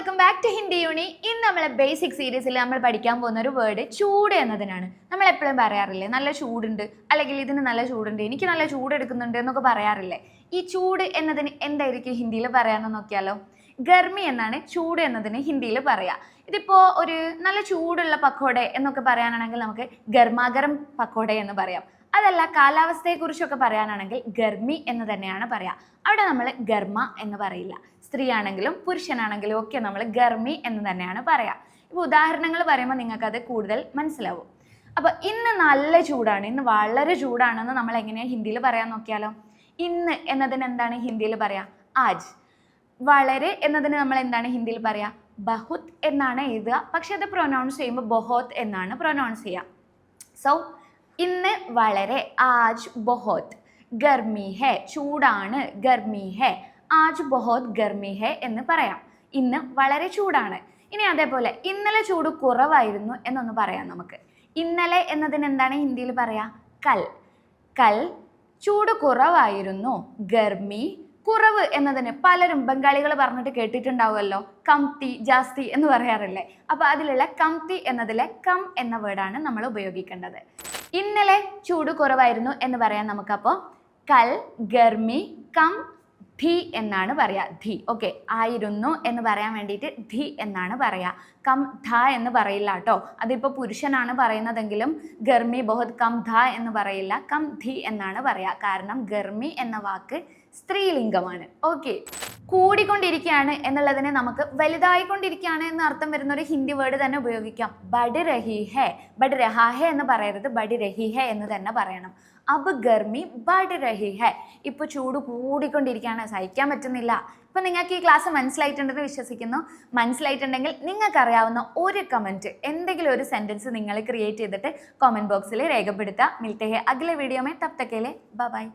Welcome back to Hindi യൂണി. ഇന്ന് നമ്മളെ basic സീരീസിൽ നമ്മൾ പഠിക്കാൻ പോകുന്ന ഒരു വേർഡ് ചൂട് എന്നതിനാണ്. നമ്മൾ എപ്പോഴും പറയാറില്ലേ നല്ല ചൂടുണ്ട്, അല്ലെങ്കിൽ ഇതിന് നല്ല ചൂടുണ്ട്, എനിക്ക് നല്ല ചൂട് എടുക്കുന്നുണ്ട് എന്നൊക്കെ പറയാറില്ലേ. ഈ ചൂട് എന്നതിന് എന്തായിരിക്കും ഹിന്ദിയിൽ പറയാമെന്ന് നോക്കിയാലോ. ഗർമി എന്നാണ് ചൂട് എന്നതിന് ഹിന്ദിയിൽ പറയാം. ഇതിപ്പോൾ ഒരു നല്ല ചൂടുള്ള പക്കോട എന്നൊക്കെ പറയാനാണെങ്കിൽ നമുക്ക് ഗർമാഗരം പക്കോട എന്ന് പറയാം. അതല്ല കാലാവസ്ഥയെക്കുറിച്ചൊക്കെ പറയാനാണെങ്കിൽ ഗർമി എന്ന് തന്നെയാണ് പറയാം. അവിടെ നമ്മൾ ഗർമ എന്ന് പറയില്ല. സ്ത്രീ ആണെങ്കിലും പുരുഷനാണെങ്കിലും ഒക്കെ നമ്മൾ ഗർമി എന്ന് തന്നെയാണ് പറയാം. ഇപ്പോൾ ഉദാഹരണങ്ങൾ പറയുമ്പോൾ നിങ്ങൾക്കത് കൂടുതൽ മനസ്സിലാവും. അപ്പോൾ ഇന്ന് നല്ല ചൂടാണ്, ഇന്ന് വളരെ ചൂടാണെന്ന് നമ്മൾ എങ്ങനെയാണ് ഹിന്ദിയിൽ പറയാൻ നോക്കിയാലോ. ഇന്ന് എന്നതിന് എന്താണ് ഹിന്ദിയിൽ പറയാം? ആജ്. വളരെ എന്നതിന് നമ്മൾ എന്താണ് ഹിന്ദിയിൽ പറയാം? ബഹുത് എന്നാണ് എഴുതുക. പക്ഷെ അത് പ്രൊനൗൺസ് ചെയ്യുമ്പോൾ ബൊഹോത്ത് എന്നാണ് പ്രൊനൗൺസ് ചെയ്യുക. സോ ഇന്ന് വളരെ, ആജ് ബൊഹോത്ത്. ഗർമി ഹെ, ചൂടാണ്, ഗർമി ഹെ. ആജ് ബൊഹോത്ത് ഗർമി ഹെ എന്ന് പറയാം. ഇന്ന് വളരെ ചൂടാണ്. ഇനി അതേപോലെ ഇന്നലെ ചൂട് കുറവായിരുന്നു എന്നൊന്ന് പറയാം നമുക്ക്. ഇന്നലെ എന്നതിന് എന്താണ് ഹിന്ദിയിൽ പറയാം? കൽ. കൽ ചൂട് കുറവായിരുന്നു. ഗർമി. കുറവ് എന്നതിന് പലരും ബംഗാളികൾ പറഞ്ഞിട്ട് കേട്ടിട്ടുണ്ടാവുമല്ലോ, കംതി ജാസ്തി എന്ന് പറയാറില്ലേ. അപ്പോൾ അതിലുള്ള കംതി എന്നതിലെ കം എന്ന വേർഡാണ് നമ്മൾ ഉപയോഗിക്കേണ്ടത്. ഇന്നലെ ചൂട് കുറവായിരുന്നു എന്ന് പറയാൻ നമുക്കപ്പോൾ കൽ ഗർമി കം ധി എന്നാണ് പറയുക. ധി. ഓക്കെ, ആയിരുന്നു എന്ന് പറയാൻ വേണ്ടിയിട്ട് ധി എന്നാണ് പറയുക. കം ധ എന്ന് പറയില്ല കേട്ടോ. അതിപ്പോൾ പുരുഷനാണ് പറയുന്നതെങ്കിലും ഗർമി ബഹുത് കം ധ എന്ന് പറയില്ല, കം ധി എന്നാണ് പറയുക. കാരണം ഗർമി എന്ന വാക്ക് സ്ത്രീലിംഗമാണ്. ഓക്കെ, കൂടിക്കൊണ്ടിരിക്കുകയാണ് എന്നുള്ളതിനെ നമുക്ക് വലുതായിക്കൊണ്ടിരിക്കുകയാണ് എന്ന് അർത്ഥം വരുന്ന ഒരു ഹിന്ദി വേർഡ് തന്നെ ഉപയോഗിക്കാം. ബഡ് രഹി ഹെ. ബഡ് രഹാ ഹെ എന്ന് പറയരുത്, ബഡ് രഹി ഹെ എന്ന് തന്നെ പറയണം. അബ് ഗർമി ബഡ് രഹി ഹെ. ഇപ്പോൾ ചൂട് കൂടിക്കൊണ്ടിരിക്കുകയാണ്, സഹിക്കാൻ പറ്റുന്നില്ല. ഇപ്പം നിങ്ങൾക്ക് ഈ ക്ലാസ് മനസ്സിലായിട്ടുണ്ടെന്ന് വിശ്വസിക്കുന്നു. മനസ്സിലായിട്ടുണ്ടെങ്കിൽ നിങ്ങൾക്കറിയാവുന്ന ഒരു കമൻറ്റ്, എന്തെങ്കിലും ഒരു സെൻറ്റൻസ് നിങ്ങൾ ക്രിയേറ്റ് ചെയ്തിട്ട് കമൻറ്റ് ബോക്സിൽ രേഖപ്പെടുത്തുക. മിൽത്തെ ഹെ അഗ്ലെ വീഡിയോ മേ തബ് തക് के लिए बाय बाय.